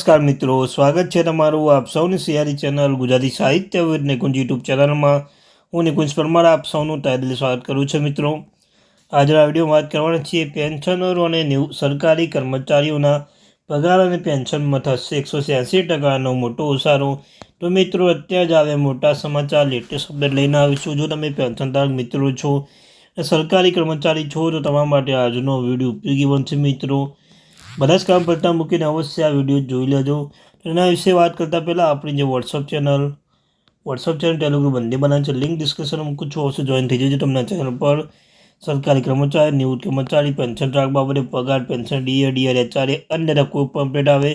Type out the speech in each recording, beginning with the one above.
નમસ્કાર મિત્રો, સ્વાગત છે તમારું આપ સૌની સિયારી ચેનલ ગુજરાતી સાહિત્ય વિદ નિકુંજ યુટ્યુબ ચેનલમાં. હું નિકુંજ પરમાર આપ સૌનું તહેદિલ સ્વાગત કરું છું. મિત્રો, આજના વિડીયોમાં વાત કરવાના છીએ પેન્શનરો અને સરકારી કર્મચારીઓના પગાર અને પેન્શનમાં થશે 186%નો મોટો ઉછાળો. તો મિત્રો, અત્યારે જ આવે મોટા સમાચાર લેટેસ્ટ અપડેટ લઈને આવીશું. જો તમે પેન્શનધારક મિત્રો છો અને સરકારી કર્મચારી છો તો તમારા માટે આજનો વિડીયો ઉપયોગી બનશે. મિત્રો, બધા જ કામ પડતા મૂકીને અવશ્ય આ વિડીયો જોઈ લેજો. એના વિશે વાત કરતાં પહેલાં આપણી જે વોટ્સઅપ ચેનલ ટેલિગ્રામ બંને બનાવે છે, લિંક ડિસ્ક્રિપ્શનમાં મૂકું છું, અવશ્ય જોઈન થઈ જજો. તમને ચેનલ પર સરકારી કર્મચારી, નિવૃત્ત કર્મચારી, પેન્શન ટ્રાક બાબતે પગાર, પેન્શન, ડીઆર, એચઆરએ અન્ય કોઈ પણ અપડેટ આવે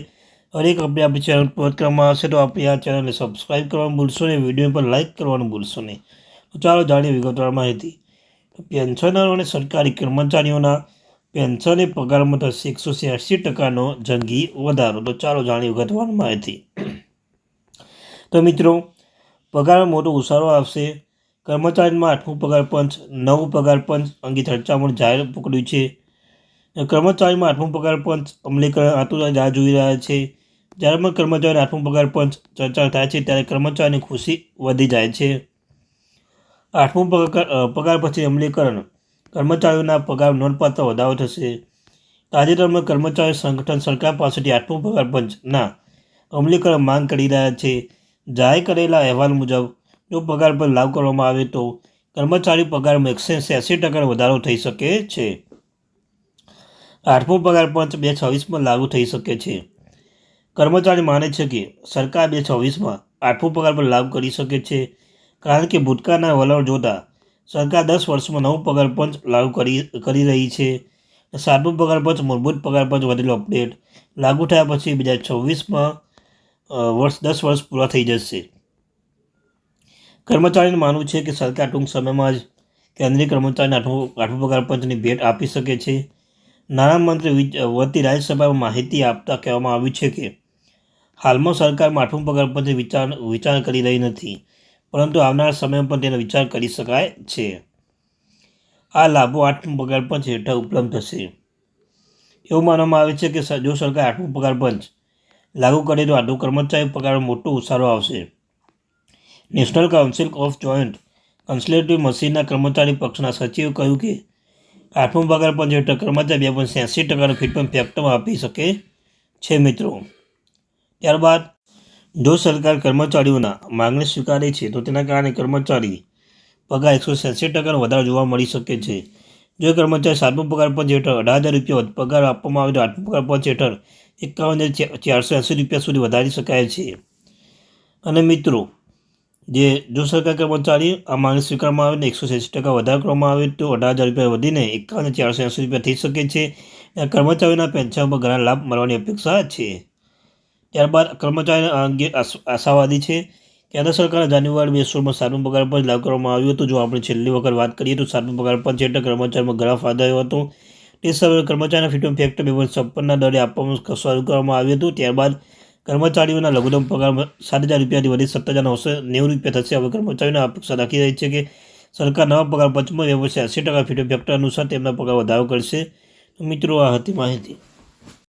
હરેક અપડેટ આપણી ચેનલ પર કરવામાં આવશે. તો આપણી આ ચેનલને સબસ્ક્રાઈબ કરવાનું ભૂલશો નહીં, વિડીયો પર લાઇક કરવાનું ભૂલશો નહીં. તો ચાલો જાણીએ વિગતવાર માહિતી. પેન્શનરો અને સરકારી કર્મચારીઓના પેન્શન એ પગારમાં થશે 186%નો જંગી વધારો. તો ચાલો જાણીએ વિગતવાર માહિતી. તો મિત્રો, પગારમાં મોટો ઉછાળો આવશે. કર્મચારીમાં 8મું પગાર પંચ, 9મું પગાર પંચ અંગે ચર્ચામાં જાહેર પકડ્યું છે. કર્મચારીમાં 8મું પગાર પંચ અમલીકરણ આતુરતા રાહ જોઈ રહ્યા છે. જ્યારે પણ કર્મચારીને 8મું પગાર પંચ ચર્ચા થાય છે ત્યારે કર્મચારીની ખુશી વધી જાય છે. 8મું પગાર પછી અમલીકરણ કર્મચારીઓના પગાર નોંધપાત્ર વધારો થશે. તાજેતરમાં કર્મચારી સંગઠન સરકાર પાસેથી 8મું પગાર પંચના અમલીકરણ માંગ કરી રહ્યા છે. જાહેર કરેલા અહેવાલ મુજબ જો પગાર પર લાગુ કરવામાં આવે તો કર્મચારી પગારમાં 186% વધારો થઈ શકે છે. 8મું પગાર પંચ 2026માં લાગુ થઈ શકે છે. કર્મચારી માને છે કે સરકાર 2026માં 8મું પગાર પર લાગુ કરી શકે છે, કારણ કે ભૂતકાળના વલણ જોતા સરકાર 10 વર્ષમાં 9મું પગાર પંચ લાગુ કરી રહી છે. 7મું પગાર પંચ મૂળભૂત પગાર પંચ વધેલો અપડેટ લાગુ થયા પછી 2026માં 10 વર્ષ પૂરા થઈ જશે. કર્મચારીનું માનવું છે કે સરકાર ટૂંક સમયમાં જ કેન્દ્રીય કર્મચારીને 8મું પગાર પંચની ભેટ આપી શકે છે. નાણામંત્રી વતી રાજ્યસભામાં માહિતી આપતા કહેવામાં આવ્યું છે કે હાલમાં સરકારમાં 8મું પગાર પંચની વિચાર કરી રહી નથી, પરંતુ આવનારા સમયમાં પણ તેનો વિચાર કરી શકાય છે. આ લાભો 8મું પગાર પંચ હેઠળ ઉપલબ્ધ થશે. એવું માનવામાં આવે છે કે જો સરકાર 8મું પગાર પંચ લાગુ કરે તો આટલું કર્મચારી પગારમાં મોટો ઉછાળો આવશે. National council of joint consultative મશીનના કર્મચારી પક્ષના સચિવે કહ્યું કે 8મું પગાર પંચ હેઠળ કર્મચારી 2.86%નો ફીડબેક ફેક્ટરમાં આપી શકે છે. મિત્રો, ત્યારબાદ જો સરકાર કર્મચારીઓના માગણી સ્વીકારે છે તો તેના કારણે કર્મચારી પગાર 186%નો વધારો જોવા મળી શકે છે. જો કર્મચારી 7મું પગાર પંચ હેઠળ 18,000 પગાર આપવામાં આવે તો 8મું પગાર પંચ હેઠળ 51,480 સુધી વધારી શકાય છે. અને મિત્રો, જો સરકાર કર્મચારી આ માંગણી સ્વીકારવામાં આવે ને 186% વધારો કરવામાં આવે તો 18,000 વધીને 51,480 થઈ શકે છે. કર્મચારીઓના પેન્શન પર ઘણા લાભ મળવાની અપેક્ષા છે. ત્યારબાદ કર્મચારી અંગે આશાવાદી છે. કેન્દ્ર સરકારે જાન્યુઆરી 2016માં 7મું પગાર પંચ લાગુ કરવામાં આવ્યું હતું. જો આપણે છેલ્લી વખત વાત કરીએ તો 7મું પગાર પંચ હેઠળ કર્મચારીમાં ઘણા ફાયદા થયો હતો. તે સમયે કર્મચારીના ફીડબેક ફેક્ટર 2.56ના દરે આપવાનું શરૂ કરવામાં આવ્યું હતું. ત્યારબાદ કર્મચારીઓના લઘુત્તમ પગાર 7,000 વધી 17,990 થશે. હવે કર્મચારીઓને અપેક્ષા રાખી રહી છે કે સરકાર નવા પગાર પંચમાં 80% ફીડબેક ફેક્ટર અનુસાર તેમના પગાર વધારો કરશે. તો મિત્રો, આ હતી માહિતી.